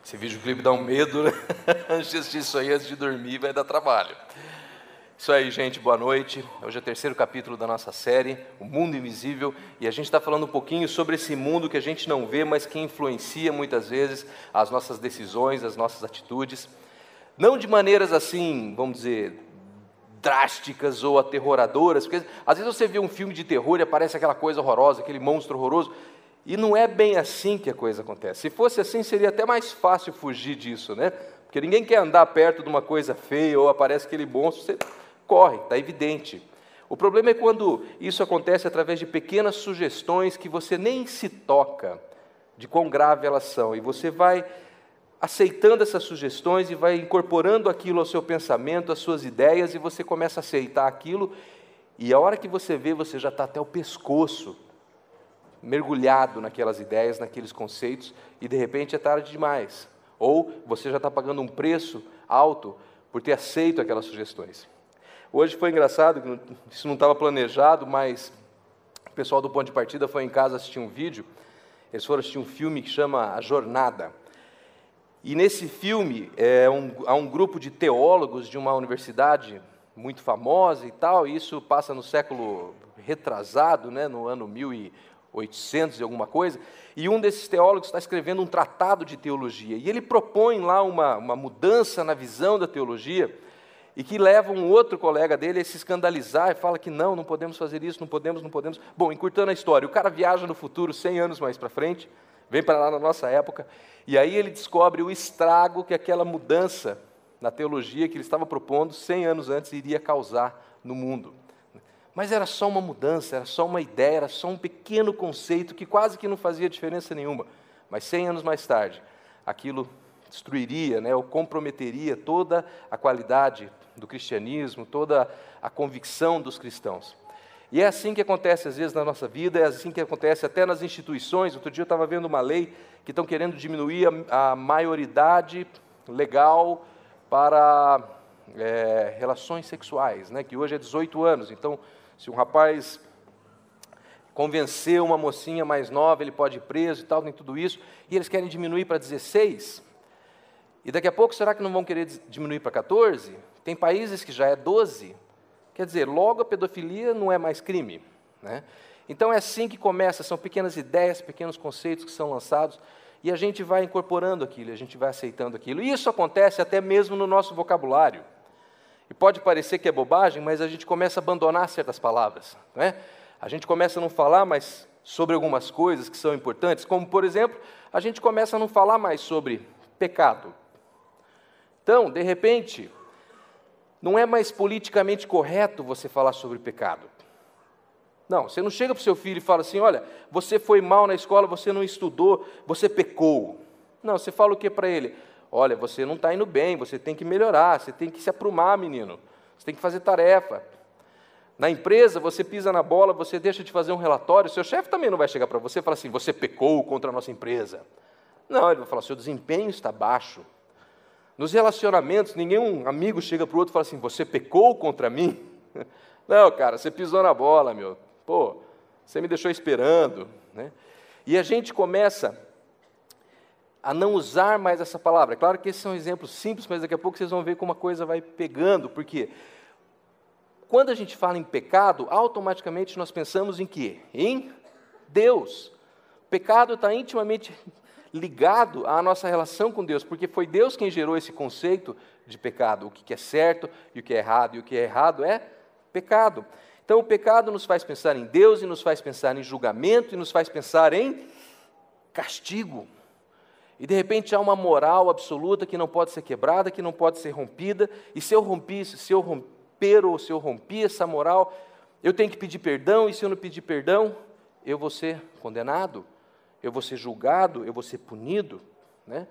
Esse videoclipe dá um medo, né? Assistir isso aí antes de dormir vai dar trabalho. Isso aí, gente, boa noite. Hoje é o terceiro capítulo da nossa série, O Mundo Invisível, e a gente está falando um pouquinho sobre esse mundo que a gente não vê, mas que influencia muitas vezes as nossas decisões, as nossas atitudes. Não de maneiras assim, vamos dizer, drásticas ou aterroradoras, porque às vezes você vê um filme de terror e aparece aquela coisa horrorosa, aquele monstro horroroso, e não é bem assim que a coisa acontece. Se fosse assim, seria até mais fácil fugir disso, né? Porque ninguém quer andar perto de uma coisa feia ou aparece aquele monstro, você corre, está evidente. O problema é quando isso acontece através de pequenas sugestões que você nem se toca de quão grave elas são, e você vai aceitando essas sugestões e vai incorporando aquilo ao seu pensamento, às suas ideias, e você começa a aceitar aquilo, e a hora que você vê, você já está até o pescoço, mergulhado naquelas ideias, naqueles conceitos, e de repente é tarde demais. Ou você já está pagando um preço alto por ter aceito aquelas sugestões. Hoje foi engraçado, isso não estava planejado, mas o pessoal do Ponto de Partida foi em casa assistir um vídeo, eles foram assistir um filme que chama A Jornada. E nesse filme há um grupo de teólogos de uma universidade muito famosa e tal, e isso passa no século retrasado, né, no ano 1800 e alguma coisa, e um desses teólogos está escrevendo um tratado de teologia, e ele propõe lá uma mudança na visão da teologia, e que leva um outro colega dele a se escandalizar, e fala que não podemos fazer isso, não podemos. Bom, encurtando a história, o cara viaja no futuro, 100 anos mais para frente, vem para lá na nossa época, e aí ele descobre o estrago que aquela mudança na teologia que ele estava propondo 100 anos antes iria causar no mundo. Mas era só uma mudança, era só uma ideia, era só um pequeno conceito que quase que não fazia diferença nenhuma. Mas 100 anos mais tarde, aquilo destruiria, né, ou comprometeria toda a qualidade do cristianismo, toda a convicção dos cristãos. E é assim que acontece às vezes na nossa vida, é assim que acontece até nas instituições. Outro dia eu estava vendo uma lei que estão querendo diminuir a maioridade legal para relações sexuais, né, que hoje é 18 anos. Então, se um rapaz convencer uma mocinha mais nova, ele pode ir preso e tal, tem tudo isso, e eles querem diminuir para 16, e daqui a pouco será que não vão querer diminuir para 14? Tem países que já é 12, quer dizer, logo a pedofilia não é mais crime, né? Então é assim que começa, são pequenas ideias, pequenos conceitos que são lançados, e a gente vai incorporando aquilo, a gente vai aceitando aquilo, e isso acontece até mesmo no nosso vocabulário. E pode parecer que é bobagem, mas a gente começa a abandonar certas palavras, né? A gente começa a não falar mais sobre algumas coisas que são importantes, como, por exemplo, a gente começa a não falar mais sobre pecado. Então, de repente, não é mais politicamente correto você falar sobre pecado. Não, você não chega para o seu filho e fala assim, olha, você foi mal na escola, você não estudou, você pecou. Não, você fala o que para ele? Olha, você não está indo bem, você tem que melhorar, você tem que se aprumar, menino. Você tem que fazer tarefa. Na empresa, você pisa na bola, você deixa de fazer um relatório, seu chefe também não vai chegar para você e falar assim, você pecou contra a nossa empresa. Não, ele vai falar, seu desempenho está baixo. Nos relacionamentos, nenhum amigo chega para o outro e fala assim, você pecou contra mim? Não, cara, você pisou na bola, meu. Pô, você me deixou esperando, né? E a gente começa a não usar mais essa palavra. É claro que esses são exemplos simples, mas daqui a pouco vocês vão ver como a coisa vai pegando, porque quando a gente fala em pecado, automaticamente nós pensamos em quê? Em Deus. O pecado está intimamente ligado à nossa relação com Deus, porque foi Deus quem gerou esse conceito de pecado, o que é certo e o que é errado, e o que é errado é pecado. Então, o pecado nos faz pensar em Deus, e nos faz pensar em julgamento, e nos faz pensar em castigo. E, de repente, há uma moral absoluta que não pode ser quebrada, que não pode ser rompida, e se eu romper essa moral, eu tenho que pedir perdão, e se eu não pedir perdão, eu vou ser condenado, eu vou ser julgado, eu vou ser punido, né?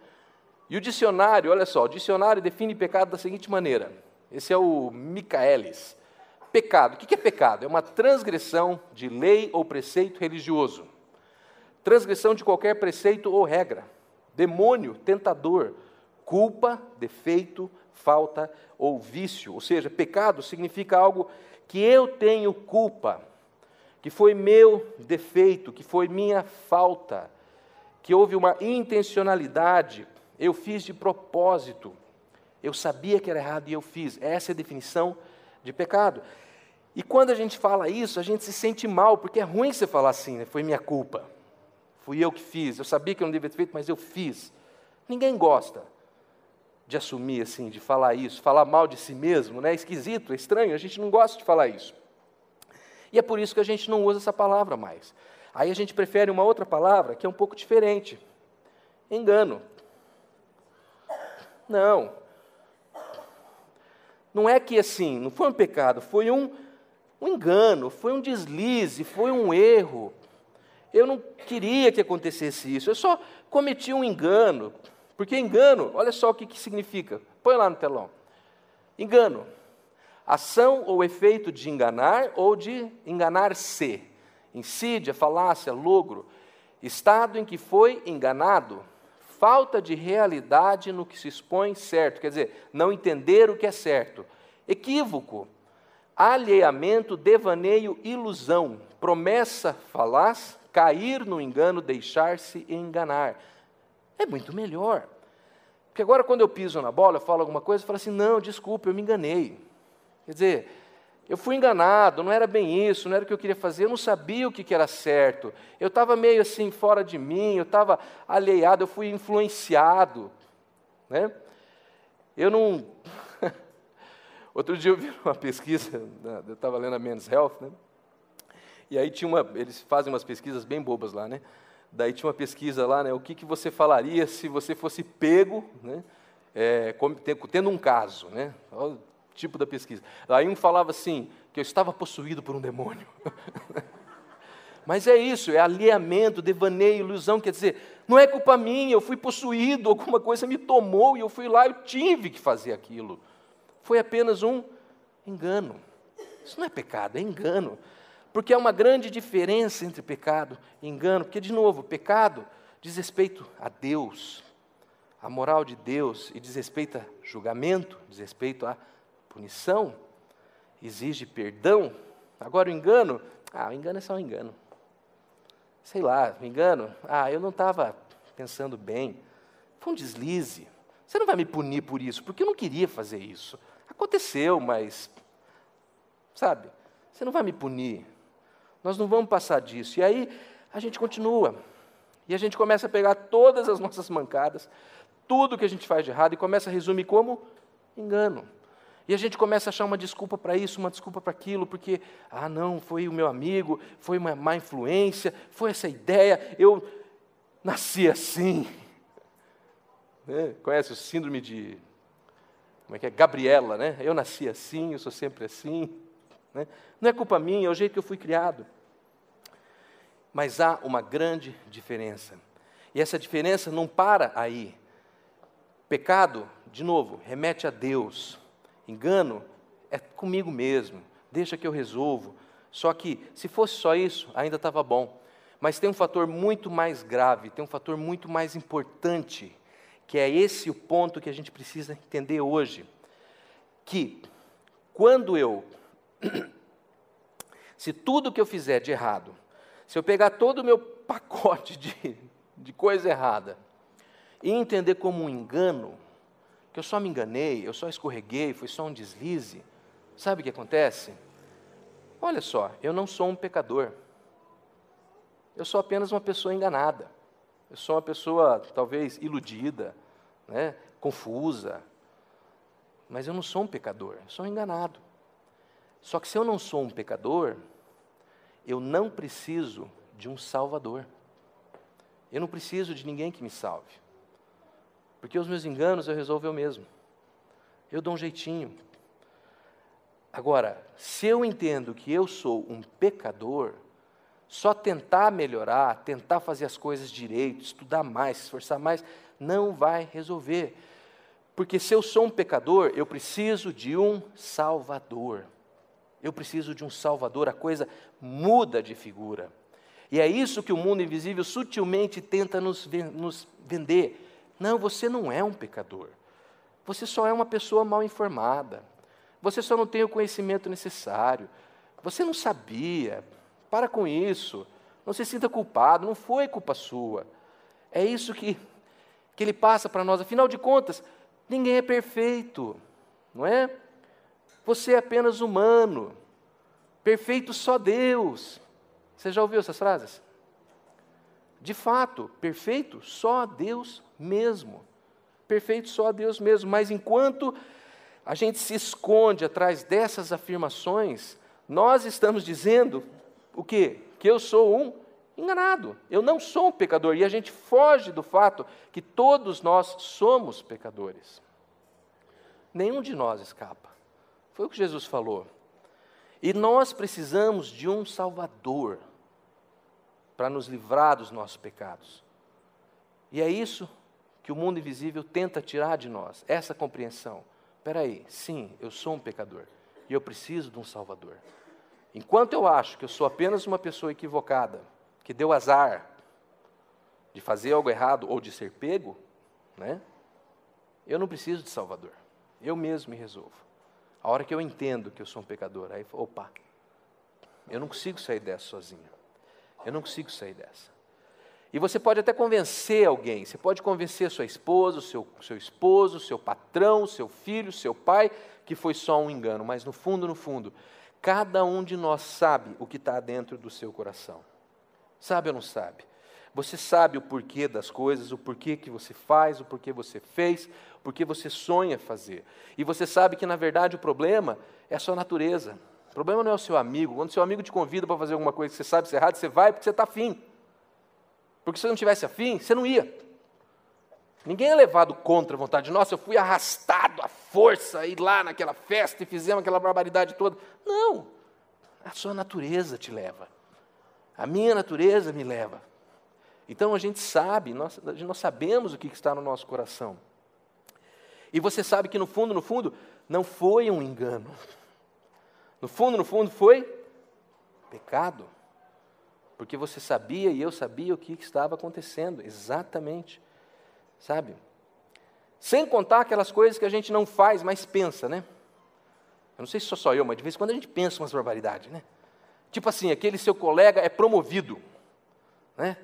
E o dicionário, olha só, o dicionário define pecado da seguinte maneira, esse é o Michaelis. Pecado, o que é pecado? É uma transgressão de lei ou preceito religioso, transgressão de qualquer preceito ou regra, demônio, tentador, culpa, defeito, falta ou vício. Ou seja, pecado significa algo que eu tenho culpa, que foi meu defeito, que foi minha falta, que houve uma intencionalidade Eu fiz de propósito. Eu sabia que era errado e eu fiz. Essa é a definição de pecado. E quando a gente fala isso, a gente se sente mal, porque é ruim você falar assim, né? Foi minha culpa. Fui eu que fiz. Eu sabia que eu não devia ter feito, mas eu fiz. Ninguém gosta de assumir assim, de falar isso, falar mal de si mesmo, né? É esquisito, é estranho, a gente não gosta de falar isso. E é por isso que a gente não usa essa palavra mais. Aí a gente prefere uma outra palavra que é um pouco diferente. Engano. Não. Não é que assim, não foi um pecado, foi um engano, foi um deslize, foi um erro. Eu não queria que acontecesse isso, eu só cometi um engano. Porque engano, olha só o que significa. Põe lá no telão. Engano. Ação ou efeito de enganar ou de enganar-se. Insídia, falácia, logro. Estado em que foi enganado. Falta de realidade no que se expõe certo. Quer dizer, não entender o que é certo. Equívoco. Alheamento, devaneio, ilusão. Promessa falaz, cair no engano, deixar-se enganar. É muito melhor. Porque agora, quando eu piso na bola, eu falo alguma coisa, eu falo assim, não, desculpa, eu me enganei. Quer dizer, eu fui enganado, não era bem isso, não era o que eu queria fazer, eu não sabia o que era certo. Eu estava meio assim, fora de mim, eu estava alheado, eu fui influenciado. Né? Eu não... Outro dia eu vi uma pesquisa, eu estava lendo a Men's Health, né? E aí eles fazem umas pesquisas bem bobas lá, né? Daí tinha uma pesquisa lá, né? O que você falaria se você fosse pego, né? Tendo um caso, né? Olha o tipo da pesquisa. Aí um falava assim, que eu estava possuído por um demônio. Mas é isso, é alheamento, devaneio, ilusão, quer dizer, não é culpa minha, eu fui possuído, alguma coisa me tomou e eu fui lá, eu tive que fazer aquilo. Foi apenas um engano. Isso não é pecado, é engano. Porque há uma grande diferença entre pecado e engano, porque, de novo, pecado diz respeito a Deus, a moral de Deus, e diz respeito a julgamento, diz respeito a punição, exige perdão. Agora o engano é só um engano. Sei lá, o engano, eu não estava pensando bem, foi um deslize. Você não vai me punir por isso, porque eu não queria fazer isso. Aconteceu, mas, sabe, você não vai me punir. Nós não vamos passar disso. E aí a gente continua. E a gente começa a pegar todas as nossas mancadas, tudo que a gente faz de errado, e começa a resumir como engano. E a gente começa a achar uma desculpa para isso, uma desculpa para aquilo, porque, não, foi o meu amigo, foi uma má influência, foi essa ideia, eu nasci assim. Né? Conhece o síndrome de, Gabriela, né? Eu nasci assim, eu sou sempre assim. Né? Não é culpa minha, é o jeito que eu fui criado. Mas há uma grande diferença. E essa diferença não para aí. Pecado, de novo, remete a Deus. Engano é comigo mesmo. Deixa que eu resolvo. Só que, se fosse só isso, ainda estava bom. Mas tem um fator muito mais grave, tem um fator muito mais importante, que é esse o ponto que a gente precisa entender hoje. Que, quando se tudo que eu fizer de errado, se eu pegar todo o meu pacote de coisa errada e entender como um engano, que eu só me enganei, eu só escorreguei, foi só um deslize, sabe o que acontece? Olha só, eu não sou um pecador. Eu sou apenas uma pessoa enganada. Eu sou uma pessoa, talvez, iludida, né, confusa. Mas eu não sou um pecador, eu sou um enganado. Só que se eu não sou um pecador, eu não preciso de um salvador. Eu não preciso de ninguém que me salve. Porque os meus enganos eu resolvo eu mesmo. Eu dou um jeitinho. Agora, se eu entendo que eu sou um pecador, só tentar melhorar, tentar fazer as coisas direito, estudar mais, se esforçar mais, não vai resolver. Porque se eu sou um pecador, eu preciso de um salvador. Eu preciso de um salvador, a coisa muda de figura. E é isso que o mundo invisível sutilmente tenta nos vender. Não, você não é um pecador. Você só é uma pessoa mal informada. Você só não tem o conhecimento necessário. Você não sabia. Para com isso. Não se sinta culpado, não foi culpa sua. É isso que que Ele passa para nós. Afinal de contas, ninguém é perfeito, não é? Você é apenas humano, perfeito só Deus. Você já ouviu essas frases? De fato, perfeito só Deus mesmo. Perfeito só Deus mesmo. Mas enquanto a gente se esconde atrás dessas afirmações, nós estamos dizendo o quê? Que eu sou um enganado. Eu não sou um pecador. E a gente foge do fato que todos nós somos pecadores. Nenhum de nós escapa. Foi o que Jesus falou. E nós precisamos de um Salvador para nos livrar dos nossos pecados. E é isso que o mundo invisível tenta tirar de nós, essa compreensão. Espera aí, sim, eu sou um pecador e eu preciso de um Salvador. Enquanto eu acho que eu sou apenas uma pessoa equivocada, que deu azar de fazer algo errado ou de ser pego, né? Eu não preciso de Salvador. Eu mesmo me resolvo. A hora que eu entendo que eu sou um pecador, aí, opa, eu não consigo sair dessa sozinho. Eu não consigo sair dessa. E você pode até convencer alguém, você pode convencer sua esposa, seu esposo, seu patrão, seu filho, seu pai, que foi só um engano, mas no fundo, cada um de nós sabe o que está dentro do seu coração. Sabe ou não sabe? Você sabe o porquê das coisas, o porquê que você faz, o porquê você fez, o porquê você sonha fazer. E você sabe que, na verdade, o problema é a sua natureza. O problema não é o seu amigo. Quando o seu amigo te convida para fazer alguma coisa que você sabe ser errado, você vai porque você está afim. Porque se você não tivesse afim, você não ia. Ninguém é levado contra a vontade. Nossa, eu fui arrastado à força a ir lá naquela festa e fizemos aquela barbaridade toda. Não. A sua natureza te leva. A minha natureza me leva. Então a gente sabe, nós sabemos o que está no nosso coração. E você sabe que no fundo, não foi um engano. No fundo, foi pecado. Porque você sabia e eu sabia o que estava acontecendo, exatamente. Sabe? Sem contar aquelas coisas que a gente não faz, mas pensa, né? Eu não sei se sou só eu, mas de vez em quando a gente pensa umas barbaridades, né? Tipo assim, aquele seu colega é promovido, né?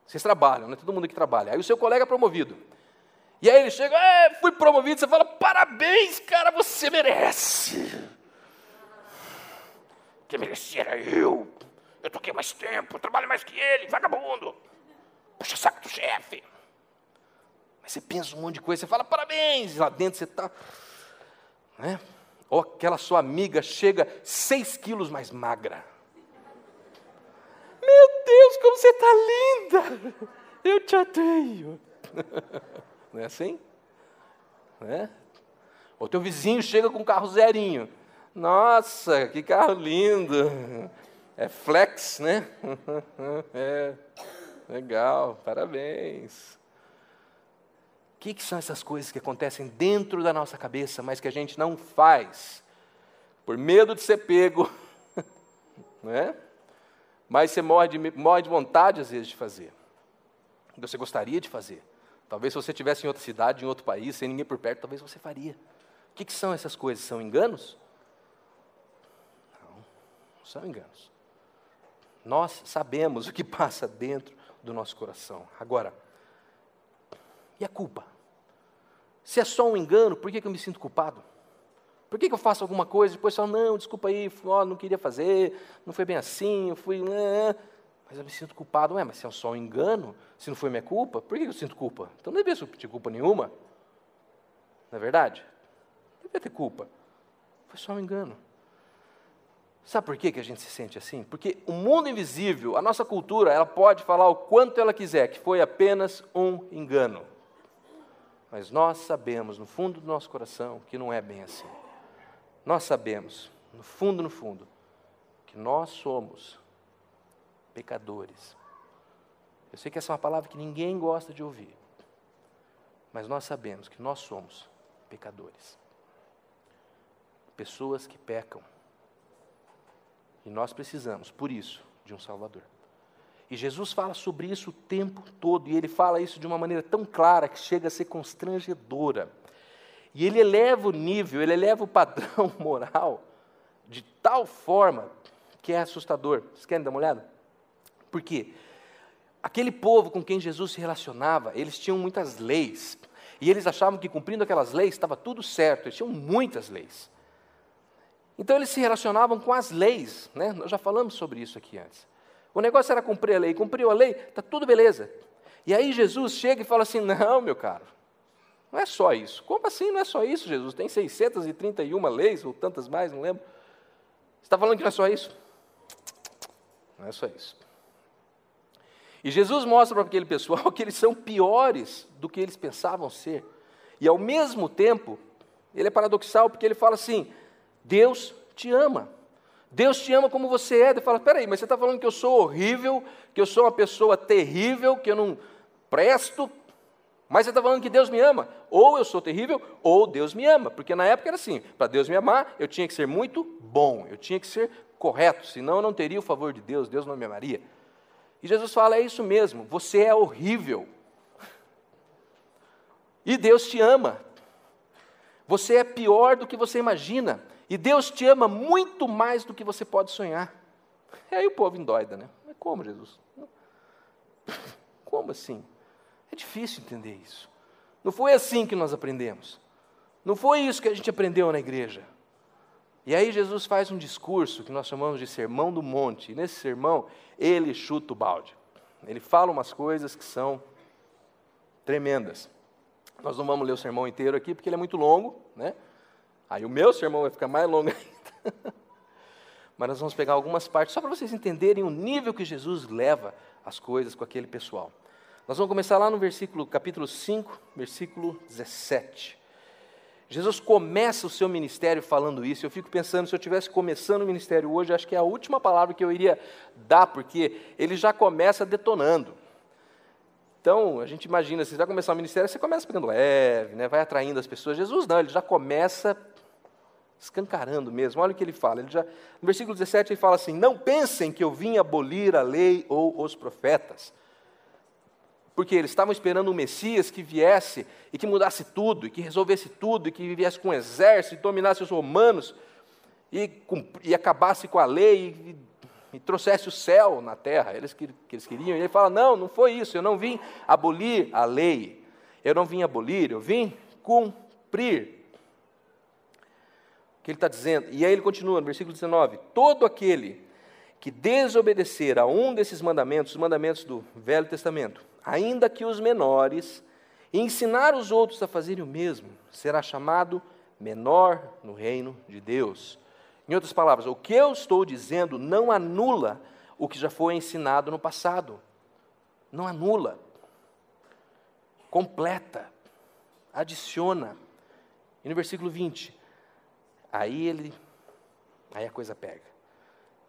Vocês trabalham, né? Todo mundo aqui trabalha. Aí o seu colega é promovido. E aí ele chega, fui promovido, você fala, parabéns, cara, você merece. Quem merecia era eu. Eu tô aqui mais tempo, eu trabalho mais que ele, vagabundo. Puxa saco do chefe. Mas você pensa um monte de coisa, você fala, parabéns. E lá dentro você está... Né? Ou aquela sua amiga chega 6 quilos mais magra. Meu Deus, como você está linda! Eu te odeio. Não é assim? Não é? Ou teu vizinho chega com um carro zerinho. Nossa, que carro lindo! É flex, né? É, legal, parabéns. O que são essas coisas que acontecem dentro da nossa cabeça, mas que a gente não faz, por medo de ser pego, não é? Mas você morre de vontade, às vezes, de fazer. Você gostaria de fazer. Talvez se você estivesse em outra cidade, em outro país, sem ninguém por perto, talvez você faria. O que são essas coisas? São enganos? Não são enganos. Nós sabemos o que passa dentro do nosso coração. Agora, e a culpa? Se é só um engano, por que eu me sinto culpado? Por que eu faço alguma coisa e depois falo, não, desculpa aí, não queria fazer, não foi bem assim, eu fui... Mas eu me sinto culpado. Mas se é só um engano, se não foi minha culpa, por que eu sinto culpa? Então não devia ter culpa nenhuma. Não é verdade? Não devia ter culpa. Foi só um engano. Sabe por que a gente se sente assim? Porque o mundo invisível, a nossa cultura, ela pode falar o quanto ela quiser, que foi apenas um engano. Mas nós sabemos, no fundo do nosso coração, que não é bem assim. Nós sabemos, no fundo, que nós somos pecadores. Eu sei que essa é uma palavra que ninguém gosta de ouvir, mas nós sabemos que nós somos pecadores. Pessoas que pecam. E nós precisamos, por isso, de um Salvador. E Jesus fala sobre isso o tempo todo, e ele fala isso de uma maneira tão clara que chega a ser constrangedora. E ele eleva o nível, ele eleva o padrão moral de tal forma que é assustador. Vocês querem dar uma olhada? Por quê? aquele povo com quem Jesus se relacionava, eles tinham muitas leis. E eles achavam que cumprindo aquelas leis estava tudo certo. Eles tinham muitas leis. Então eles se relacionavam com as leis, né? Nós já falamos sobre isso aqui antes. O negócio era cumprir a lei. Cumpriu a lei, está tudo beleza. E aí Jesus chega e fala assim, não, meu caro, não é só isso. Como assim não é só isso, Jesus? Tem 631 leis, ou tantas mais, não lembro. Você está falando que não é só isso? Não é só isso. E Jesus mostra para aquele pessoal que eles são piores do que eles pensavam ser. E ao mesmo tempo, ele é paradoxal, porque ele fala assim, Deus te ama. Deus te ama como você é. Ele fala, peraí, mas você está falando que eu sou horrível, que eu sou uma pessoa terrível, que eu não presto, mas você está falando que Deus me ama. Ou eu sou terrível, ou Deus me ama. Porque na época era assim, para Deus me amar, eu tinha que ser muito bom, eu tinha que ser correto, senão eu não teria o favor de Deus, Deus não me amaria. E Jesus fala, é isso mesmo, você é horrível. E Deus te ama. Você é pior do que você imagina. E Deus te ama muito mais do que você pode sonhar. E aí o povo endoida, né? Mas como, Jesus? Como assim? É difícil entender isso. Não foi assim que nós aprendemos. Não foi isso que a gente aprendeu na igreja. E aí Jesus faz um discurso que nós chamamos de Sermão do Monte. E nesse sermão, ele chuta o balde. Ele fala umas coisas que são tremendas. Nós não vamos ler o sermão inteiro aqui, porque ele é muito longo, né? Aí o meu sermão vai ficar mais longo ainda. Mas nós vamos pegar algumas partes, só para vocês entenderem o nível que Jesus leva as coisas com aquele pessoal. Nós vamos começar lá no capítulo 5, versículo 17. Jesus começa o seu ministério falando isso. Eu fico pensando, se eu estivesse começando o ministério hoje, acho que é a última palavra que eu iria dar, porque ele já começa detonando. Então, a gente imagina, se você vai começar o ministério, você começa pegando leve, né, vai atraindo as pessoas. Jesus não, ele já começa escancarando mesmo. Olha o que ele fala. No versículo 17 ele fala assim, não pensem que eu vim abolir a lei ou os profetas. Porque eles estavam esperando um Messias que viesse e que mudasse tudo, e que resolvesse tudo, e que viesse com um exército, e dominasse os romanos, e acabasse com a lei, e trouxesse o céu na terra, que eles queriam. E ele fala, não foi isso, eu não vim abolir a lei, eu não vim abolir, eu vim cumprir. O que ele está dizendo? E aí ele continua, no versículo 19, todo aquele que desobedecer a um desses mandamentos, os mandamentos do Velho Testamento, ainda que os menores, e ensinar os outros a fazerem o mesmo, será chamado menor no reino de Deus. Em outras palavras, o que eu estou dizendo não anula o que já foi ensinado no passado. Não anula. Completa. Adiciona. E no versículo 20, aí a coisa pega.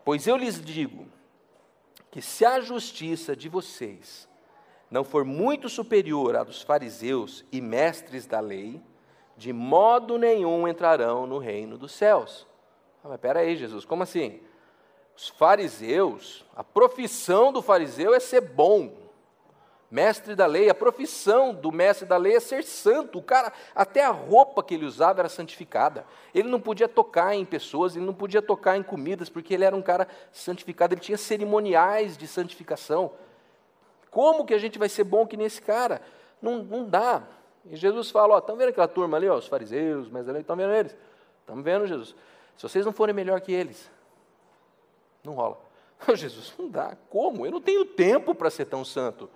Pois eu lhes digo que se a justiça de vocês não for muito superior à dos fariseus e mestres da lei, de modo nenhum entrarão no reino dos céus. Mas espera aí, Jesus, como assim? Os fariseus, a profissão do fariseu é ser bom. Mestre da lei, a profissão do mestre da lei é ser santo. O cara, até a roupa que ele usava era santificada. Ele não podia tocar em pessoas, ele não podia tocar em comidas, porque ele era um cara santificado, ele tinha cerimoniais de santificação. Como que a gente vai ser bom que nesse cara? Não dá. E Jesus fala, estão vendo aquela turma ali, os fariseus, mestres da lei, estão vendo eles? Estamos vendo, Jesus. Se vocês não forem melhor que eles, não rola. Jesus, não dá. Como? Eu não tenho tempo para ser tão santo.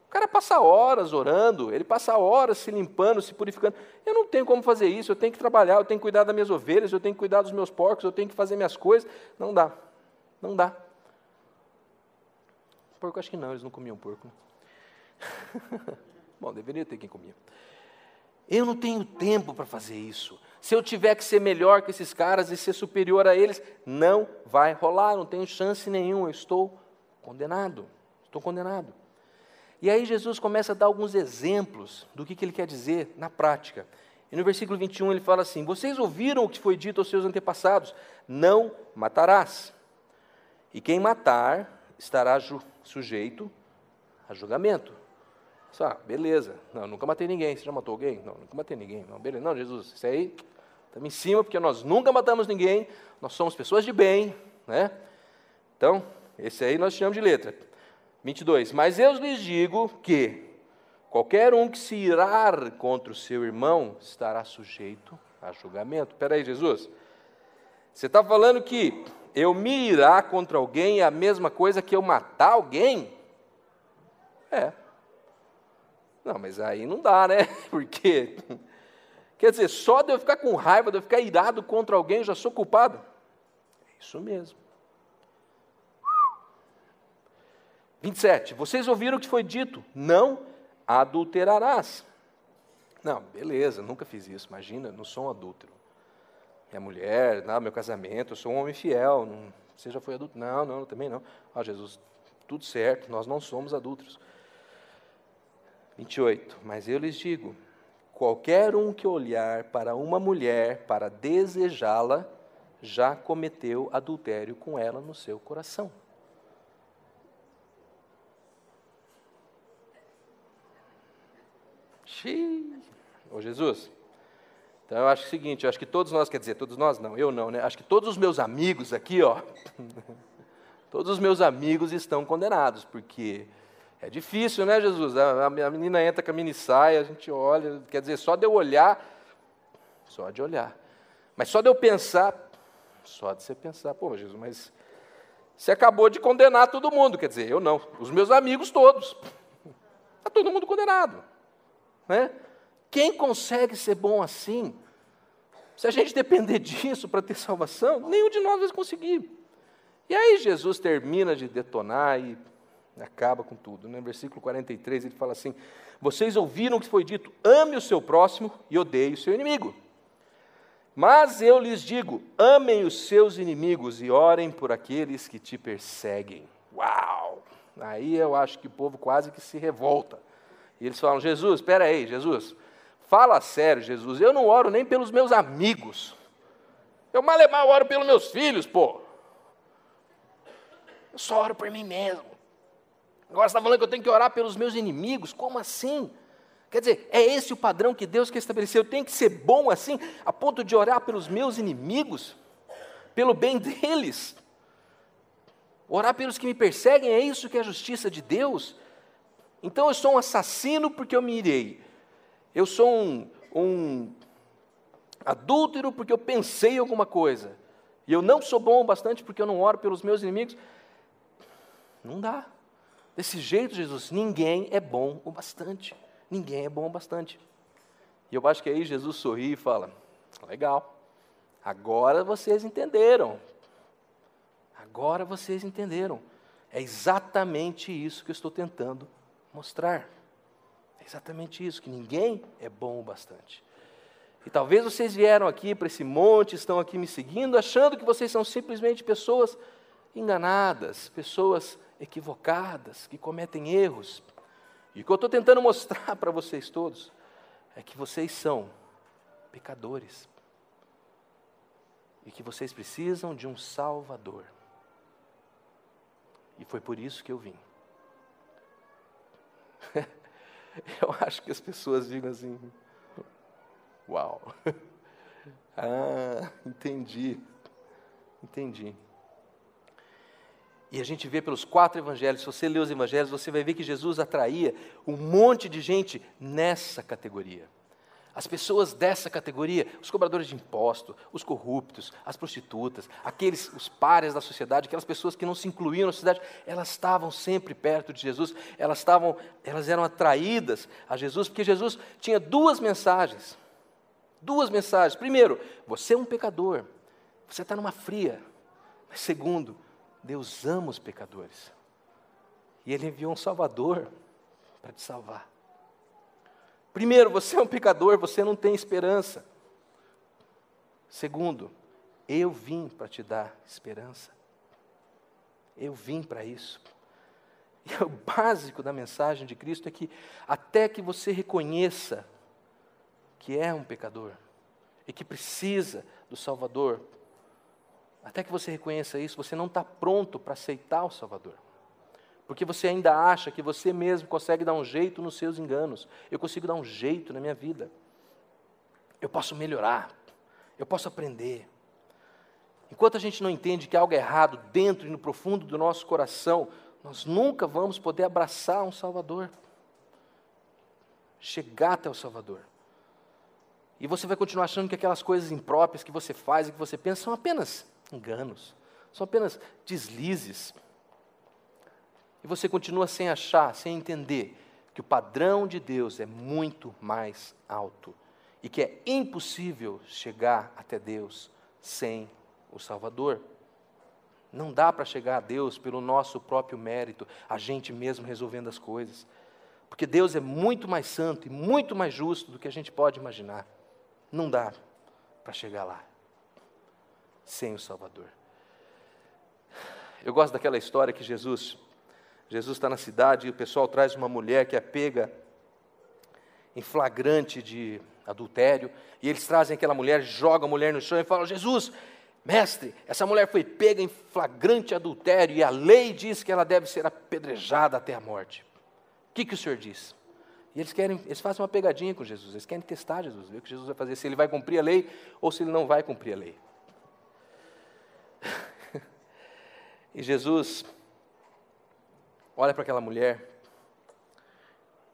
O cara passa horas orando, ele passa horas se limpando, se purificando. Eu não tenho como fazer isso, eu tenho que trabalhar, eu tenho que cuidar das minhas ovelhas, eu tenho que cuidar dos meus porcos, eu tenho que fazer minhas coisas. Não dá, não dá. Porco, acho que não, eles não comiam porco. Né? Bom, deveria ter quem comia. Eu não tenho tempo para fazer isso. Se eu tiver que ser melhor que esses caras e ser superior a eles, não vai rolar, não tenho chance nenhuma, eu estou condenado. Estou condenado. E aí Jesus começa a dar alguns exemplos do que ele quer dizer na prática. E no versículo 21 ele fala assim, vocês ouviram o que foi dito aos seus antepassados, não matarás. E quem matar estará sujeito a julgamento. Beleza, não, nunca matei ninguém. Você já matou alguém? Não, nunca matei ninguém. Não, beleza, não, Jesus, isso aí estamos em cima, porque nós nunca matamos ninguém, nós somos pessoas de bem, né? Então, esse aí nós chamamos de letra. 22. Mas eu lhes digo que qualquer um que se irar contra o seu irmão estará sujeito a julgamento. Espera aí, Jesus. Você está falando que eu me irar contra alguém é a mesma coisa que eu matar alguém? É. Não, mas aí não dá, né? Porque, quer dizer, só de eu ficar com raiva, de eu ficar irado contra alguém, eu já sou culpado? É isso mesmo. 27. Vocês ouviram o que foi dito? Não adulterarás. Não, beleza, nunca fiz isso. Imagina, não sou um adúltero. Minha mulher, meu casamento, eu sou um homem fiel. Não, você já foi adúltero? Não, também não. Jesus, tudo certo, nós não somos adúlteros. 28. Mas eu lhes digo, qualquer um que olhar para uma mulher para desejá-la, já cometeu adultério com ela no seu coração. Ô Jesus, então eu acho o seguinte, eu acho que todos nós, quer dizer, todos nós não, eu não, né? Acho que todos os meus amigos aqui, todos os meus amigos estão condenados, porque é difícil, né, Jesus? A menina entra com a mini saia, a gente olha, quer dizer, só de eu olhar, mas só de eu pensar, só de você pensar, pô, Jesus, mas você acabou de condenar todo mundo, quer dizer, eu não, os meus amigos todos, está todo mundo condenado. Né? Quem consegue ser bom assim? Se a gente depender disso para ter salvação, nenhum de nós vai conseguir. E aí Jesus termina de detonar e acaba com tudo. No versículo 43 ele fala assim, vocês ouviram o que foi dito, ame o seu próximo e odeie o seu inimigo. Mas eu lhes digo, amem os seus inimigos e orem por aqueles que te perseguem. Uau! Aí eu acho que o povo quase que se revolta. E eles falam, Jesus, espera aí, Jesus, fala sério, Jesus, eu não oro nem pelos meus amigos. Eu mal oro pelos meus filhos, pô. Eu só oro por mim mesmo. Agora você está falando que eu tenho que orar pelos meus inimigos? Como assim? Quer dizer, é esse o padrão que Deus quer estabelecer? Eu tenho que ser bom assim, a ponto de orar pelos meus inimigos? Pelo bem deles? Orar pelos que me perseguem, é isso que é a justiça de Deus? Então eu sou um assassino porque eu me irei. Eu sou um adúltero porque eu pensei em alguma coisa. E eu não sou bom o bastante porque eu não oro pelos meus inimigos. Não dá. Desse jeito, Jesus, ninguém é bom o bastante. Ninguém é bom o bastante. E eu acho que aí Jesus sorri e fala, legal, agora vocês entenderam. Agora vocês entenderam. É exatamente isso que eu estou tentando mostrar. É exatamente isso, que ninguém é bom o bastante. E talvez vocês vieram aqui para esse monte, estão aqui me seguindo, achando que vocês são simplesmente pessoas enganadas, pessoas equivocadas, que cometem erros. E o que eu estou tentando mostrar para vocês todos é que vocês são pecadores. E que vocês precisam de um Salvador. E foi por isso que eu vim. Eu acho que as pessoas ficam assim, uau, entendi. E a gente vê pelos 4 evangelhos, se você ler os evangelhos, você vai ver que Jesus atraía um monte de gente nessa categoria. As pessoas dessa categoria, os cobradores de imposto, os corruptos, as prostitutas, os párias da sociedade, aquelas pessoas que não se incluíam na sociedade, elas estavam sempre perto de Jesus, elas eram atraídas a Jesus, porque Jesus tinha 2 mensagens. 2 mensagens. Primeiro, você é um pecador, você está numa fria. Mas segundo, Deus ama os pecadores. E Ele enviou um Salvador para te salvar. Primeiro, você é um pecador, você não tem esperança. Segundo, eu vim para te dar esperança. Eu vim para isso. E o básico da mensagem de Cristo é que até que você reconheça que é um pecador e que precisa do Salvador, até que você reconheça isso, você não está pronto para aceitar o Salvador. Porque você ainda acha que você mesmo consegue dar um jeito nos seus enganos. Eu consigo dar um jeito na minha vida. Eu posso melhorar. Eu posso aprender. Enquanto a gente não entende que há algo errado dentro e no profundo do nosso coração, Nós nunca vamos poder abraçar um Salvador, chegar até o Salvador. E você vai continuar achando que aquelas coisas impróprias que você faz e que você pensa são apenas enganos, são apenas deslizes. E você continua sem achar, sem entender que o padrão de Deus é muito mais alto e que é impossível chegar até Deus sem o Salvador. Não dá para chegar a Deus pelo nosso próprio mérito, a gente mesmo resolvendo as coisas. Porque Deus é muito mais santo e muito mais justo do que a gente pode imaginar. Não dá para chegar lá sem o Salvador. Eu gosto daquela história que Jesus está na cidade e o pessoal traz uma mulher que é pega em flagrante de adultério, e eles trazem aquela mulher, jogam a mulher no chão e falam: Jesus, mestre, essa mulher foi pega em flagrante adultério e a lei diz que ela deve ser apedrejada até a morte. O que o senhor diz? E eles fazem uma pegadinha com Jesus, eles querem testar Jesus, ver o que Jesus vai fazer, se ele vai cumprir a lei ou se ele não vai cumprir a lei. E Jesus olha para aquela mulher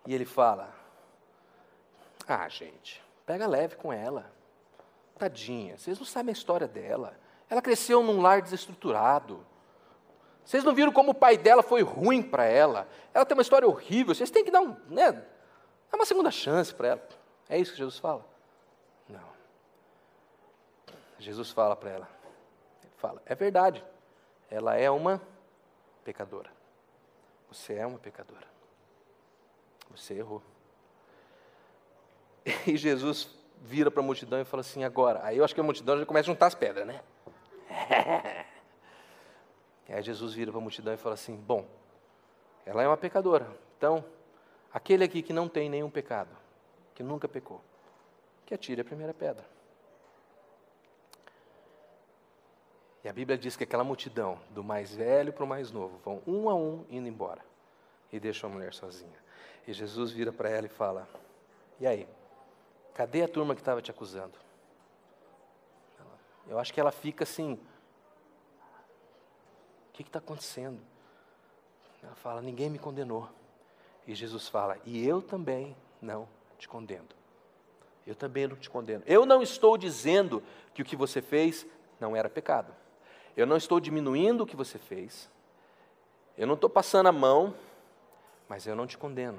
e ele fala: ah, gente, pega leve com ela, tadinha, vocês não sabem a história dela, ela cresceu num lar desestruturado, vocês não viram como o pai dela foi ruim para ela, ela tem uma história horrível, vocês têm que dar uma segunda chance para ela. É isso que Jesus fala? Não. Jesus fala para ela, é verdade, ela é uma pecadora. Você é uma pecadora. Você errou. E Jesus vira para a multidão e fala assim: agora, aí eu acho que a multidão já começa a juntar as pedras, né? E aí Jesus vira para a multidão e fala assim: bom, ela é uma pecadora, então, aquele aqui que não tem nenhum pecado, que nunca pecou, que atire a primeira pedra. E a Bíblia diz que aquela multidão, do mais velho para o mais novo, vão um a um indo embora, e deixam a mulher sozinha. E Jesus vira para ela e fala: e aí, cadê a turma que estava te acusando? Eu acho que ela fica assim: o que está acontecendo? Ela fala: ninguém me condenou. E Jesus fala: e eu também não te condeno. Eu também não te condeno. Eu não estou dizendo que o que você fez não era pecado. Eu não estou diminuindo o que você fez. Eu não estou passando a mão, mas eu não te condeno.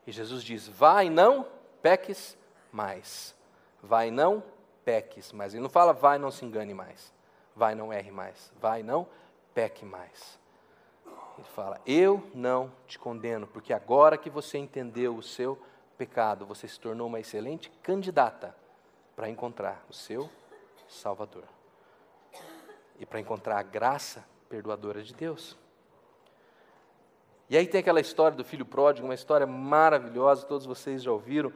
E Jesus diz: vai, não peques mais. Vai, não peques mais. Ele não fala: vai, não se engane mais. Vai, não erre mais. Vai, não peque mais. Ele fala: eu não te condeno, porque agora que você entendeu o seu pecado, você se tornou uma excelente candidata para encontrar o seu Salvador. E para encontrar a graça perdoadora de Deus. E aí tem aquela história do filho pródigo, uma história maravilhosa, todos vocês já ouviram.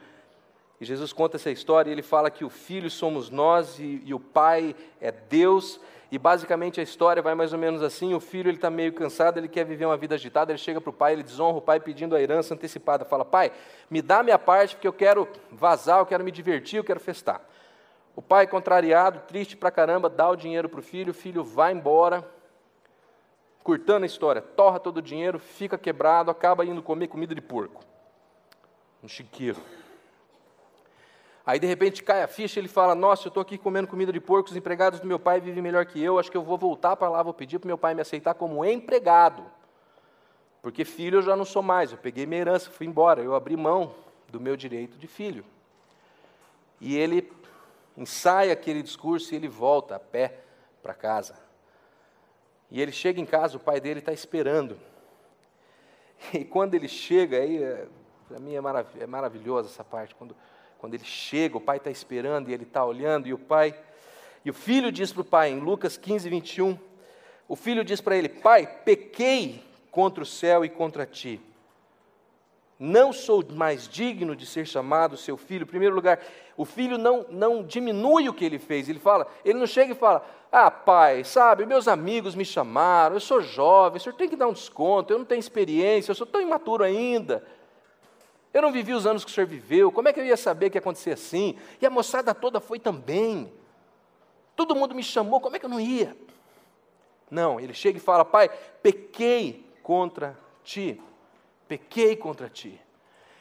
E Jesus conta essa história e ele fala que o filho somos nós e o pai é Deus. E basicamente a história vai mais ou menos assim: o filho está meio cansado, ele quer viver uma vida agitada, ele chega para o pai, ele desonra o pai pedindo a herança antecipada. Fala: pai, me dá a minha parte porque eu quero vazar, eu quero me divertir, eu quero festar. O pai, contrariado, triste pra caramba, dá o dinheiro para o filho vai embora, curtando a história, torra todo o dinheiro, fica quebrado, acaba indo comer comida de porco. Um chiqueiro. Aí, de repente, cai a ficha, ele fala: nossa, eu estou aqui comendo comida de porco, os empregados do meu pai vivem melhor que eu, acho que eu vou voltar para lá, vou pedir para o meu pai me aceitar como empregado. Porque filho eu já não sou mais, eu peguei minha herança, fui embora, eu abri mão do meu direito de filho. E ele ensaia aquele discurso e ele volta a pé para casa. E ele chega em casa, o pai dele está esperando. E quando ele chega, aí, para mim é maravilhosa essa parte, quando ele chega, o pai está esperando e ele está olhando, e o filho diz para o pai, em Lucas 15, 21, o filho diz para ele: pai, pequei contra o céu e contra ti. Não sou mais digno de ser chamado seu filho. Em primeiro lugar, o filho não diminui o que ele fez. Ele não chega e fala: ah, pai, sabe, meus amigos me chamaram, eu sou jovem, o senhor tem que dar um desconto, eu não tenho experiência, eu sou tão imaturo ainda. Eu não vivi os anos que o senhor viveu, como é que eu ia saber que ia acontecer assim? E a moçada toda foi também. Todo mundo me chamou, como é que eu não ia? Não, ele chega e fala: Pai, pequei contra ti. Pequei contra ti.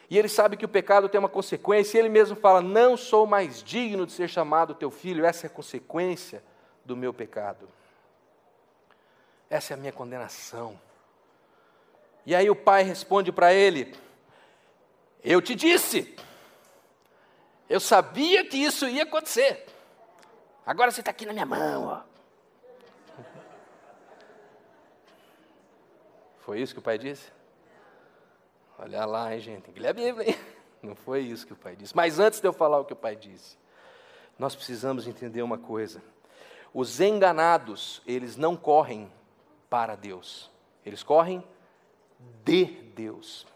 E ele sabe que o pecado tem uma consequência, e ele mesmo fala: não sou mais digno de ser chamado teu filho, essa é a consequência do meu pecado. Essa é a minha condenação. E aí o pai responde para ele: eu te disse, eu sabia que isso ia acontecer, agora você está aqui na minha mão. Ó. Foi isso que o pai disse? Olha lá, hein, gente, tem que ler a Bíblia, hein? Não foi isso que o pai disse. Mas antes de eu falar o que o pai disse, nós precisamos entender uma coisa. Os enganados, eles não correm para Deus. Eles correm de Deus.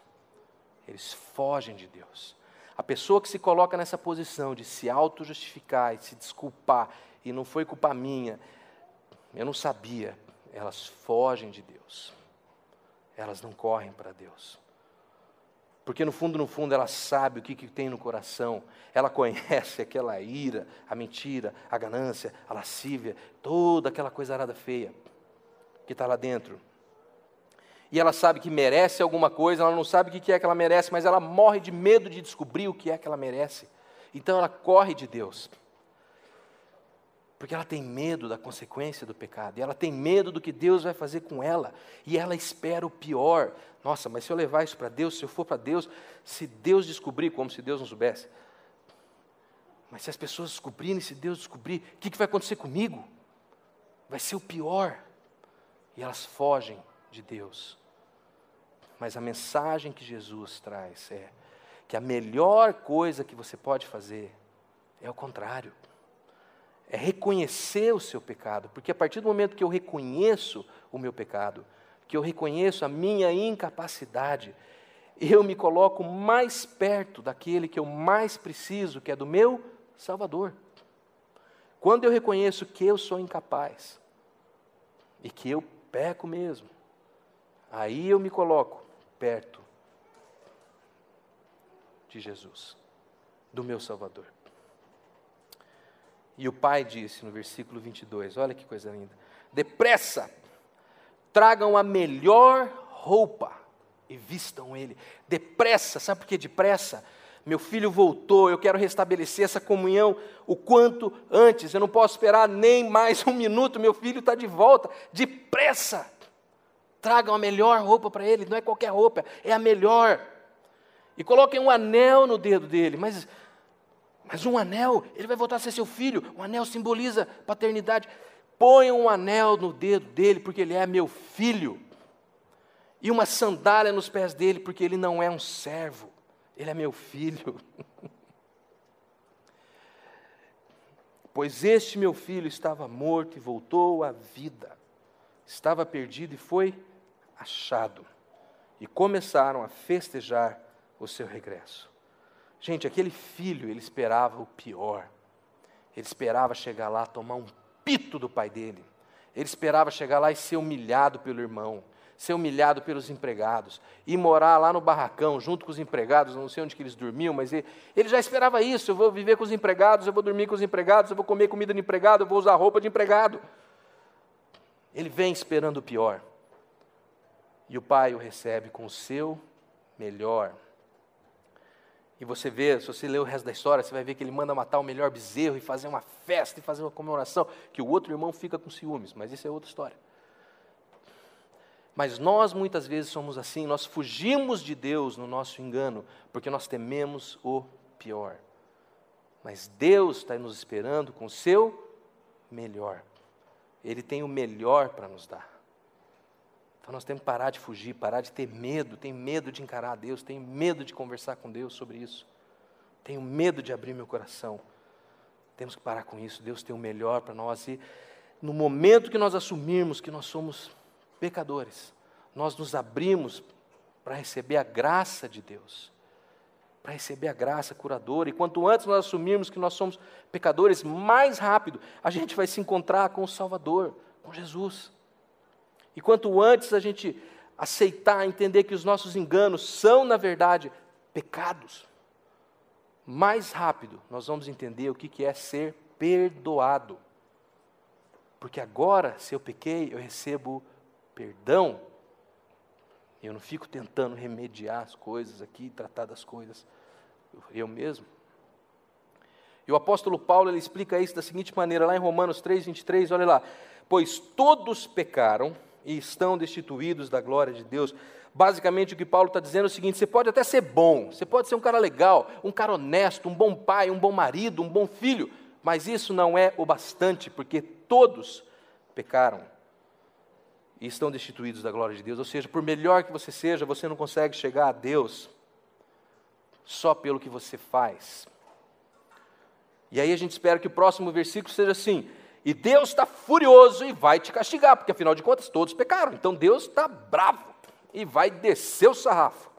Eles fogem de Deus. A pessoa que se coloca nessa posição de se auto-justificar e se desculpar, e não foi culpa minha, eu não sabia, elas fogem de Deus. Elas não correm para Deus. Porque no fundo, ela sabe o que tem no coração. Ela conhece aquela ira, a mentira, a ganância, a lascívia, toda aquela coisa arada feia que está lá dentro. E ela sabe que merece alguma coisa, ela não sabe o que é que ela merece, mas ela morre de medo de descobrir o que é que ela merece. Então ela corre de Deus. Porque ela tem medo da consequência do pecado, e ela tem medo do que Deus vai fazer com ela, e ela espera o pior. Nossa, mas se eu levar isso para Deus, se eu for para Deus, se Deus descobrir, como se Deus não soubesse. Mas se as pessoas descobrirem, se Deus descobrir, o que vai acontecer comigo? Vai ser o pior. E elas fogem de Deus. Mas a mensagem que Jesus traz é que a melhor coisa que você pode fazer é o contrário. É reconhecer o seu pecado, porque a partir do momento que eu reconheço o meu pecado, que eu reconheço a minha incapacidade, eu me coloco mais perto daquele que eu mais preciso, que é do meu Salvador. Quando eu reconheço que eu sou incapaz, e que eu peco mesmo, aí eu me coloco perto de Jesus, do meu Salvador. E o pai disse no versículo 22, olha que coisa linda: depressa, tragam a melhor roupa e vistam ele. Depressa, sabe por que depressa? Meu filho voltou, eu quero restabelecer essa comunhão o quanto antes, eu não posso esperar nem mais um minuto, meu filho está de volta. Depressa, tragam a melhor roupa para ele, não é qualquer roupa, é a melhor. E coloquem um anel no dedo dele, mas um anel, ele vai voltar a ser seu filho, o anel simboliza paternidade. Ponham um anel no dedo dele, porque ele é meu filho. E uma sandália nos pés dele, porque ele não é um servo, ele é meu filho. Pois este meu filho estava morto e voltou à vida. Estava perdido e foi achado. E começaram a festejar o seu regresso. Gente, aquele filho, ele esperava o pior. Ele esperava chegar lá, tomar um pito do pai dele. Ele esperava chegar lá e ser humilhado pelo irmão, ser humilhado pelos empregados, e morar lá no barracão, junto com os empregados, não sei onde que eles dormiam, mas ele já esperava isso: eu vou viver com os empregados, eu vou dormir com os empregados, eu vou comer comida de empregado, eu vou usar roupa de empregado. Ele vem esperando o pior. E o pai o recebe com o seu melhor. E você vê, se você ler o resto da história, você vai ver que ele manda matar o melhor bezerro e fazer uma festa e fazer uma comemoração, que o outro irmão fica com ciúmes, mas isso é outra história. Mas nós muitas vezes somos assim, nós fugimos de Deus no nosso engano, porque nós tememos o pior. Mas Deus está nos esperando com o seu melhor. Ele tem o melhor para nos dar. Então nós temos que parar de fugir, parar de ter medo. Tenho medo de encarar a Deus, tenho medo de conversar com Deus sobre isso. Tenho medo de abrir meu coração. Temos que parar com isso. Deus tem o melhor para nós. E no momento que nós assumirmos que nós somos pecadores, nós nos abrimos para receber a graça de Deus, para receber a graça curadora. E quanto antes nós assumirmos que nós somos pecadores, mais rápido a gente vai se encontrar com o Salvador, com Jesus. E quanto antes a gente aceitar, entender que os nossos enganos são, na verdade, pecados, mais rápido nós vamos entender o que é ser perdoado. Porque agora, se eu pequei, eu recebo perdão. Eu não fico tentando remediar as coisas aqui, tratar das coisas eu mesmo. E o apóstolo Paulo, ele explica isso da seguinte maneira, lá em Romanos 3:23, olha lá. Pois todos pecaram e estão destituídos da glória de Deus. Basicamente o que Paulo está dizendo é o seguinte, você pode até ser bom, você pode ser um cara legal, um cara honesto, um bom pai, um bom marido, um bom filho, mas isso não é o bastante, porque todos pecaram e estão destituídos da glória de Deus. Ou seja, por melhor que você seja, você não consegue chegar a Deus só pelo que você faz. E aí a gente espera que o próximo versículo seja assim, e Deus está furioso e vai te castigar, porque afinal de contas todos pecaram, então Deus está bravo e vai descer o sarrafo.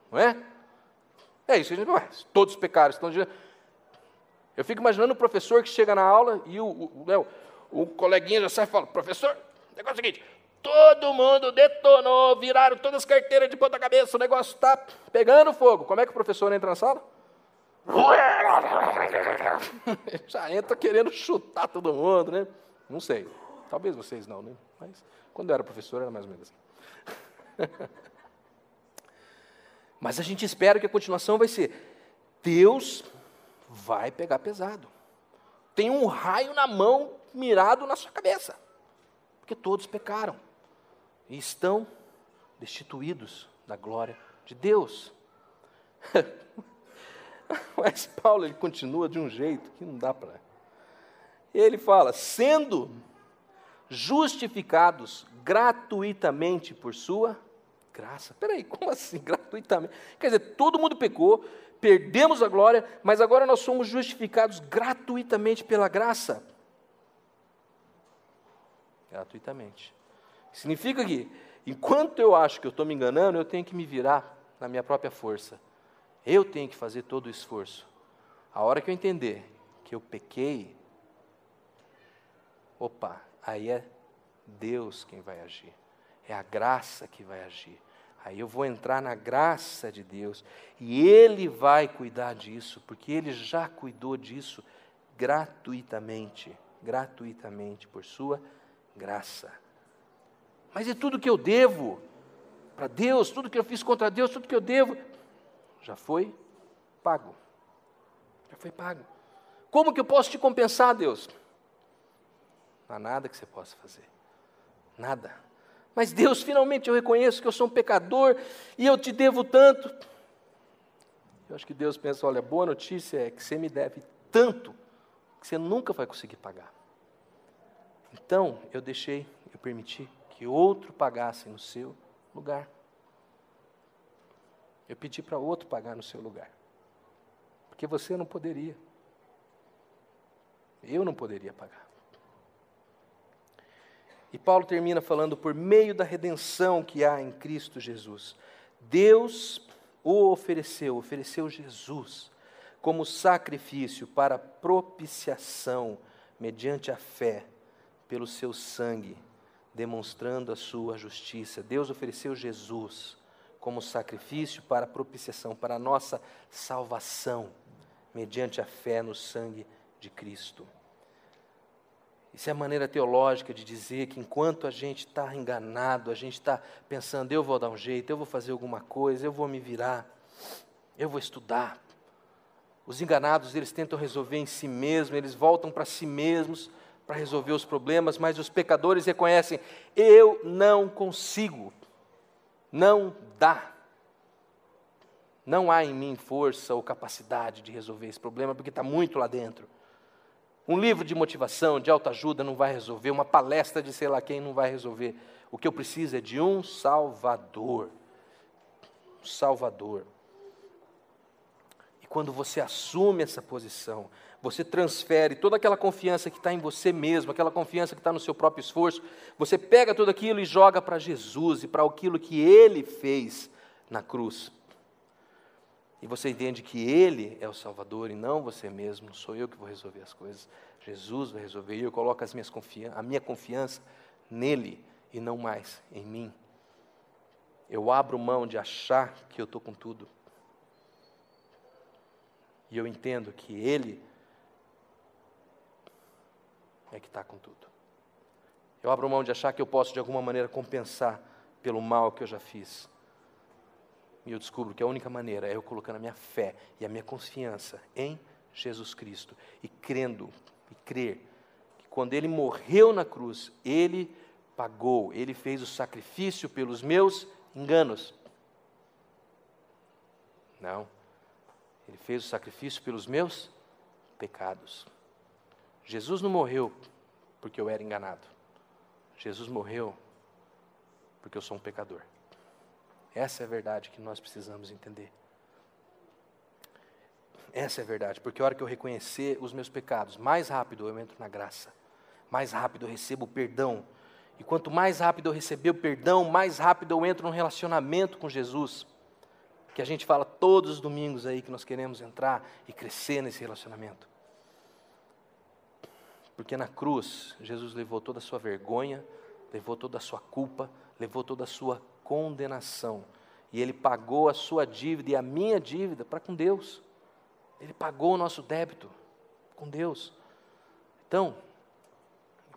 Não é? É isso, a gente vai, todos pecaram, estão dizendo. Eu fico imaginando o professor que chega na aula e o coleguinha já sai e fala, professor, o negócio é o seguinte, todo mundo detonou, viraram todas as carteiras de ponta cabeça, o negócio está pegando fogo. Como é que o professor entra na sala? Já entra querendo chutar todo mundo, né? Não sei, talvez vocês não, né? Mas quando eu era professor era mais ou menos assim. Mas a gente espera que a continuação vai ser, Deus vai pegar pesado. Tem um raio na mão mirado na sua cabeça. Porque todos pecaram e estão destituídos da glória de Deus. Mas Paulo, ele continua de um jeito que não dá para... Ele fala, sendo justificados gratuitamente por sua graça. Espera aí, como assim gratuitamente? Quer dizer, todo mundo pecou, perdemos a glória, mas agora nós somos justificados gratuitamente pela graça. Gratuitamente. Significa que, enquanto eu acho que eu estou me enganando, eu tenho que me virar na minha própria força. Eu tenho que fazer todo o esforço. A hora que eu entender que eu pequei, opa, aí é Deus quem vai agir. É a graça que vai agir. Aí eu vou entrar na graça de Deus e Ele vai cuidar disso, porque Ele já cuidou disso gratuitamente, por sua graça. Mas e tudo que eu devo para Deus, tudo que eu fiz contra Deus, tudo que eu devo, já foi pago. Já foi pago. Como que eu posso te compensar, Deus? Não há nada que você possa fazer. Nada. Mas Deus, finalmente eu reconheço que eu sou um pecador e eu te devo tanto. Eu acho que Deus pensa, olha, a boa notícia é que você me deve tanto que você nunca vai conseguir pagar. Então, eu permiti que outro pagasse no seu lugar. Eu pedi para outro pagar no seu lugar. Porque você não poderia. Eu não poderia pagar. E Paulo termina falando, por meio da redenção que há em Cristo Jesus, Deus o ofereceu Jesus como sacrifício para propiciação, mediante a fé, pelo seu sangue, demonstrando a sua justiça. Deus ofereceu Jesus como sacrifício para propiciação, para a nossa salvação, mediante a fé no sangue de Cristo. Isso é a maneira teológica de dizer que enquanto a gente está enganado, a gente está pensando, eu vou dar um jeito, eu vou fazer alguma coisa, eu vou me virar, eu vou estudar. Os enganados, eles tentam resolver em si mesmos, eles voltam para si mesmos para resolver os problemas, mas os pecadores reconhecem, eu não consigo, não dá. Não há em mim força ou capacidade de resolver esse problema, porque está muito lá dentro. Um livro de motivação, de autoajuda não vai resolver, uma palestra de sei lá quem não vai resolver. O que eu preciso é de um Salvador. Um Salvador. E quando você assume essa posição, você transfere toda aquela confiança que está em você mesmo, aquela confiança que está no seu próprio esforço, você pega tudo aquilo e joga para Jesus e para aquilo que Ele fez na cruz. E você entende que Ele é o Salvador e não você mesmo, não sou eu que vou resolver as coisas. Jesus vai resolver e eu coloco a minha confiança nele e não mais em mim. Eu abro mão de achar que eu estou com tudo. E eu entendo que Ele é conectar com tudo. Eu abro mão de achar que eu posso de alguma maneira compensar pelo mal que eu já fiz. E eu descubro que a única maneira é eu colocando a minha fé e a minha confiança em Jesus Cristo e crendo e crer que quando Ele morreu na cruz, Ele pagou, Ele fez o sacrifício pelos meus enganos. Não, Ele fez o sacrifício pelos meus pecados. Jesus não morreu porque eu era enganado. Jesus morreu porque eu sou um pecador. Essa é a verdade que nós precisamos entender. Essa é a verdade, porque a hora que eu reconhecer os meus pecados, mais rápido eu entro na graça, mais rápido eu recebo o perdão. E quanto mais rápido eu receber o perdão, mais rápido eu entro num relacionamento com Jesus, que a gente fala todos os domingos aí que nós queremos entrar e crescer nesse relacionamento. Porque na cruz, Jesus levou toda a sua vergonha, levou toda a sua culpa, levou toda a sua condenação. E Ele pagou a sua dívida e a minha dívida para com Deus. Ele pagou o nosso débito com Deus. Então,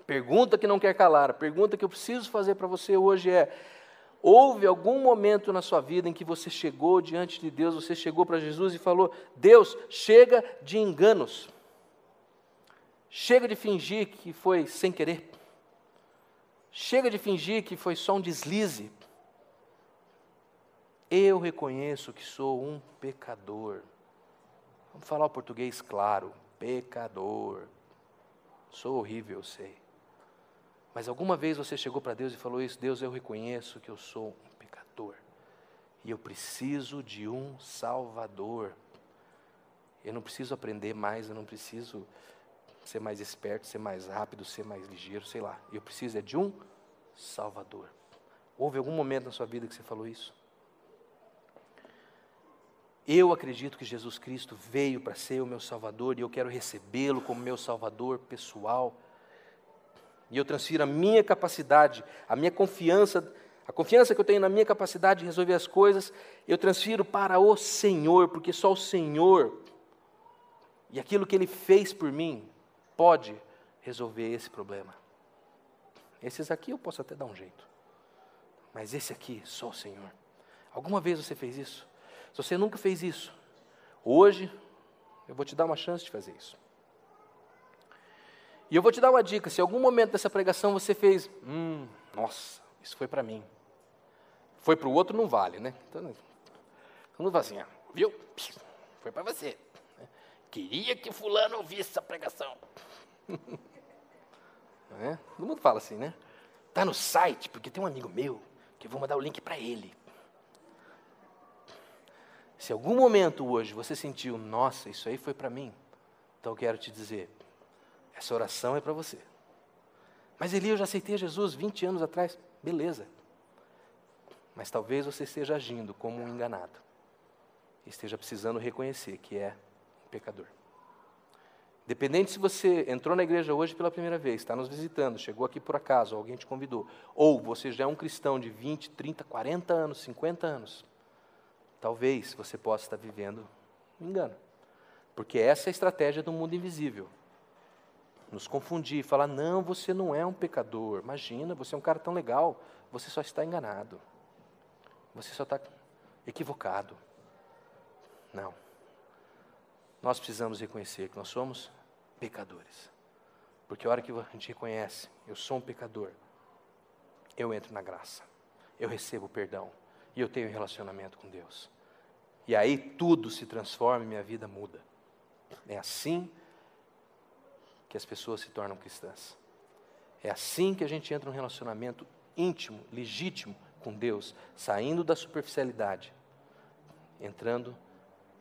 pergunta que não quer calar, a pergunta que eu preciso fazer para você hoje é: houve algum momento na sua vida em que você chegou diante de Deus, você chegou para Jesus e falou: Deus, chega de enganos. Chega de fingir que foi sem querer. Chega de fingir que foi só um deslize. Eu reconheço que sou um pecador. Vamos falar o português claro, pecador. Sou horrível, eu sei. Mas alguma vez você chegou para Deus e falou isso: Deus, eu reconheço que eu sou um pecador. E eu preciso de um Salvador. Eu não preciso aprender mais, eu não preciso ser mais esperto, ser mais rápido, ser mais ligeiro, sei lá. Eu preciso de um Salvador. Houve algum momento na sua vida que você falou isso? Eu acredito que Jesus Cristo veio para ser o meu Salvador e eu quero recebê-lo como meu Salvador pessoal. E eu transfiro a minha capacidade, a minha confiança, a confiança que eu tenho na minha capacidade de resolver as coisas, eu transfiro para o Senhor, porque só o Senhor e aquilo que Ele fez por mim pode resolver esse problema. Esses aqui eu posso até dar um jeito, mas esse aqui, só o Senhor. Alguma vez você fez isso? Se você nunca fez isso, hoje eu vou te dar uma chance de fazer isso. E eu vou te dar uma dica: se em algum momento dessa pregação você fez, nossa, isso foi para mim. Foi para o outro, não vale, né? Então não vai assim, viu? Foi para você. Queria que fulano ouvisse essa pregação. Todo mundo fala assim, né? Está no site, porque tem um amigo meu que eu vou mandar o link para ele. Se em algum momento hoje você sentiu, nossa, isso aí foi para mim, então eu quero te dizer, essa oração é para você. Mas Eli, eu já aceitei Jesus 20 anos atrás. Beleza. Mas talvez você esteja agindo como um enganado. E esteja precisando reconhecer que é um pecador. Independente se você entrou na igreja hoje pela primeira vez, está nos visitando, chegou aqui por acaso, alguém te convidou, ou você já é um cristão de 20, 30, 40 anos, 50 anos, talvez você possa estar vivendo um engano. Porque essa é a estratégia do mundo invisível. Nos confundir, falar, não, você não é um pecador, imagina, você é um cara tão legal, você só está enganado, você só está equivocado. Não. Nós precisamos reconhecer que nós somos pecadores. Porque a hora que a gente reconhece, eu sou um pecador, eu entro na graça, eu recebo perdão e eu tenho um relacionamento com Deus. E aí tudo se transforma e minha vida muda. É assim que as pessoas se tornam cristãs. É assim que a gente entra num relacionamento íntimo, legítimo com Deus, saindo da superficialidade, entrando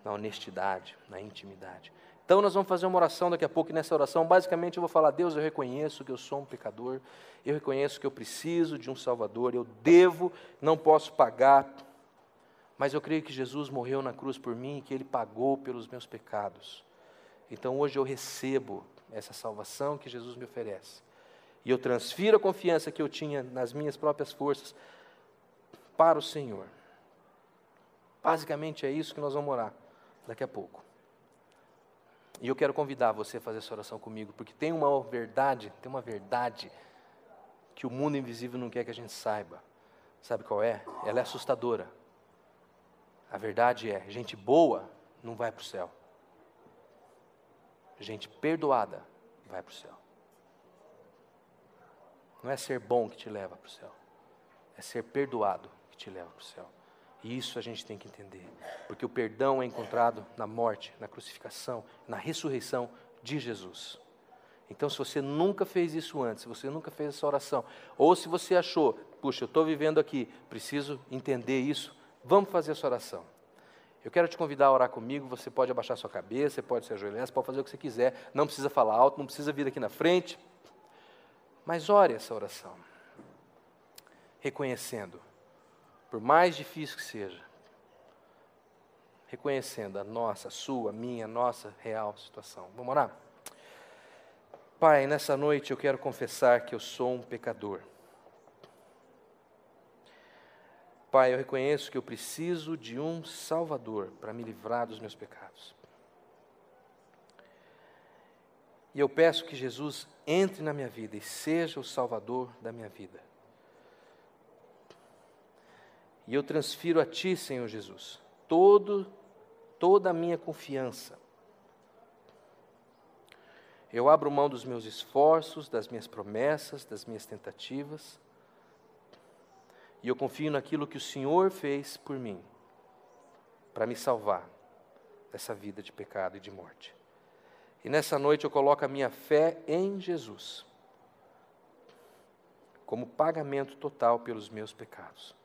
na honestidade, na intimidade. Então nós vamos fazer uma oração daqui a pouco, e nessa oração, basicamente eu vou falar: Deus, eu reconheço que eu sou um pecador, eu reconheço que eu preciso de um Salvador, eu devo, não posso pagar, mas eu creio que Jesus morreu na cruz por mim e que Ele pagou pelos meus pecados. Então hoje eu recebo essa salvação que Jesus me oferece. E eu transfiro a confiança que eu tinha nas minhas próprias forças para o Senhor. Basicamente é isso que nós vamos orar daqui a pouco. E eu quero convidar você a fazer essa oração comigo, porque tem uma verdade que o mundo invisível não quer que a gente saiba. Sabe qual é? Ela é assustadora. A verdade é, gente boa não vai para o céu. Gente perdoada vai para o céu. Não é ser bom que te leva para o céu. É ser perdoado que te leva para o céu. E isso a gente tem que entender. Porque o perdão é encontrado na morte, na crucificação, na ressurreição de Jesus. Então, se você nunca fez isso antes, se você nunca fez essa oração, ou se você achou, puxa, eu estou vivendo aqui, preciso entender isso, vamos fazer essa oração. Eu quero te convidar a orar comigo, você pode abaixar sua cabeça, você pode se ajoelhar, você pode fazer o que você quiser, não precisa falar alto, não precisa vir aqui na frente, mas ore essa oração, reconhecendo, por mais difícil que seja, reconhecendo a nossa, a sua, a minha, a nossa real situação. Vamos orar? Pai, nessa noite eu quero confessar que eu sou um pecador. Pai, eu reconheço que eu preciso de um Salvador para me livrar dos meus pecados. E eu peço que Jesus entre na minha vida e seja o Salvador da minha vida. E eu transfiro a Ti, Senhor Jesus, toda a minha confiança. Eu abro mão dos meus esforços, das minhas promessas, das minhas tentativas. E eu confio naquilo que o Senhor fez por mim, para me salvar dessa vida de pecado e de morte. E nessa noite eu coloco a minha fé em Jesus, como pagamento total pelos meus pecados.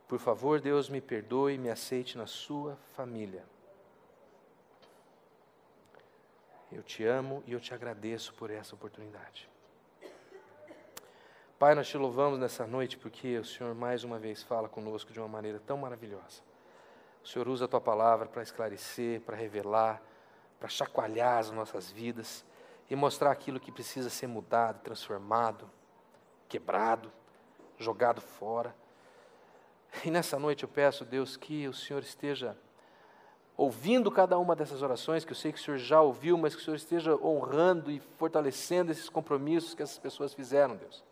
Por favor, Deus, me perdoe e me aceite na sua família. Eu te amo e eu te agradeço por essa oportunidade. Pai, nós te louvamos nessa noite porque o Senhor mais uma vez fala conosco de uma maneira tão maravilhosa. O Senhor usa a Tua palavra para esclarecer, para revelar, para chacoalhar as nossas vidas e mostrar aquilo que precisa ser mudado, transformado, quebrado, jogado fora. E nessa noite eu peço, Deus, que o Senhor esteja ouvindo cada uma dessas orações, que eu sei que o Senhor já ouviu, mas que o Senhor esteja honrando e fortalecendo esses compromissos que essas pessoas fizeram, Deus.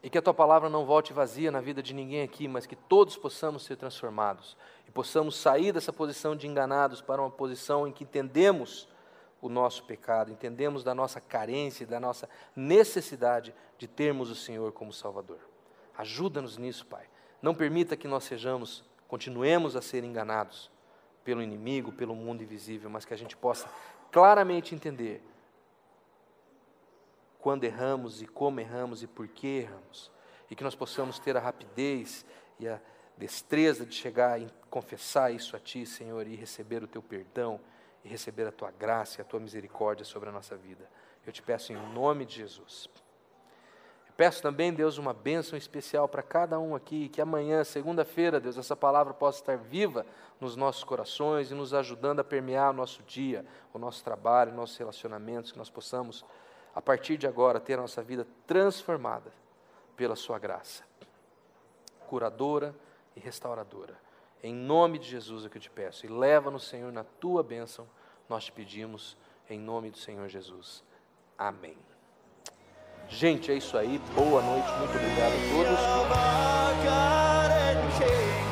E que a Tua palavra não volte vazia na vida de ninguém aqui, mas que todos possamos ser transformados e possamos sair dessa posição de enganados para uma posição em que entendemos o nosso pecado, entendemos da nossa carência e da nossa necessidade de termos o Senhor como Salvador. Ajuda-nos nisso, Pai. Não permita que nós continuemos a ser enganados pelo inimigo, pelo mundo invisível, mas que a gente possa claramente entender quando erramos e como erramos e por que erramos. E que nós possamos ter a rapidez e a destreza de chegar e confessar isso a Ti, Senhor, e receber o Teu perdão, e receber a Tua graça e a Tua misericórdia sobre a nossa vida. Eu te peço em nome de Jesus. Peço também, Deus, uma bênção especial para cada um aqui, que amanhã, segunda-feira, Deus, essa palavra possa estar viva nos nossos corações e nos ajudando a permear o nosso dia, o nosso trabalho, nossos relacionamentos, que nós possamos, a partir de agora, ter a nossa vida transformada pela sua graça, curadora e restauradora. Em nome de Jesus é que eu te peço, e leva-nos, Senhor, na Tua bênção, nós te pedimos, em nome do Senhor Jesus. Amém. Gente, é isso aí. Boa noite. Muito obrigado a todos.